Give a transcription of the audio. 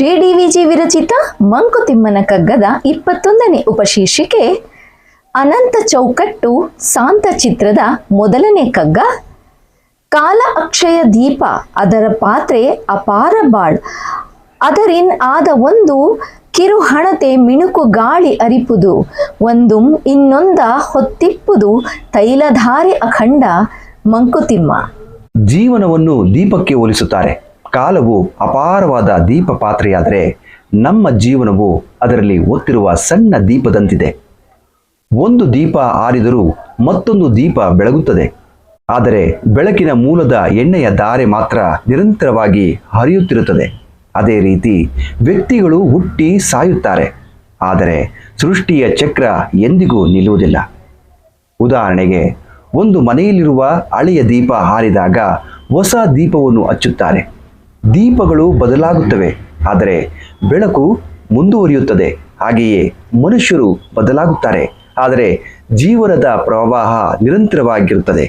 ಶ್ರೀ ಡಿ.ವಿ.ಜಿ. ವಿರಚಿತ ಮಂಕುತಿಮ್ಮನ ಕಗ್ಗದ 21ನೇ ಉಪಶೀರ್ಷಿಕೆ ಅನಂತ ಚೌಕಟ್ಟು ಸಾಂತ ಚಿತ್ರದ ಮೊದಲನೇ ಕಗ್ಗ. ಕಾಲ ಅಕ್ಷಯ ದೀಪ ಅದರ ಪಾತ್ರೆ ಅಪಾರ ಬಾಳ್ ಅದರಿನ್ ಆದ ಒಂದು ಕಿರು ಹಣತೆ ಮಿಣುಕು ಗಾಳಿ ಅರಿಪುದು ಒಂದುಂ ಇನ್ನೊಂದ ಹೊತ್ತಿಪ್ಪುದು ತೈಲಧಾರೆ ಅಖಂಡ ಮಂಕುತಿಮ್ಮ. ಜೀವನವನ್ನು ದೀಪಕ್ಕೆ ಹೋಲಿಸುತ್ತಾರೆ. ಕಾಲವು ಅಪಾರವಾದ ದೀಪ ಪಾತ್ರೆಯಾದರೆ ನಮ್ಮ ಜೀವನವು ಅದರಲ್ಲಿ ಒತ್ತಿರುವ ಸಣ್ಣ ದೀಪದಂತಿದೆ. ಒಂದು ದೀಪ ಆರಿದರೂ ಮತ್ತೊಂದು ದೀಪ ಬೆಳಗುತ್ತದೆ. ಆದರೆ ಬೆಳಕಿನ ಮೂಲದ ಎಣ್ಣೆಯ ಧಾರೆ ಮಾತ್ರ ನಿರಂತರವಾಗಿ ಹರಿಯುತ್ತಿರುತ್ತದೆ. ಅದೇ ರೀತಿ ವ್ಯಕ್ತಿಗಳು ಹುಟ್ಟಿ ಸಾಯುತ್ತಾರೆ, ಆದರೆ ಸೃಷ್ಟಿಯ ಚಕ್ರ ಎಂದಿಗೂ ನಿಲ್ಲುವುದಿಲ್ಲ. ಉದಾಹರಣೆಗೆ, ಒಂದು ಮನೆಯಲ್ಲಿರುವ ಹಳೆಯ ದೀಪ ಹಾರಿದಾಗ ಹೊಸ ದೀಪವನ್ನು ಹಚ್ಚುತ್ತಾರೆ. ದೀಪಗಳು ಬದಲಾಗುತ್ತವೆ, ಆದರೆ ಬೆಳಕು ಮುಂದುವರಿಯುತ್ತದೆ. ಹಾಗೆಯೇ ಮನುಷ್ಯರು ಬದಲಾಗುತ್ತಾರೆ, ಆದರೆ ಜೀವನದ ಪ್ರವಾಹ ನಿರಂತರವಾಗಿರುತ್ತದೆ.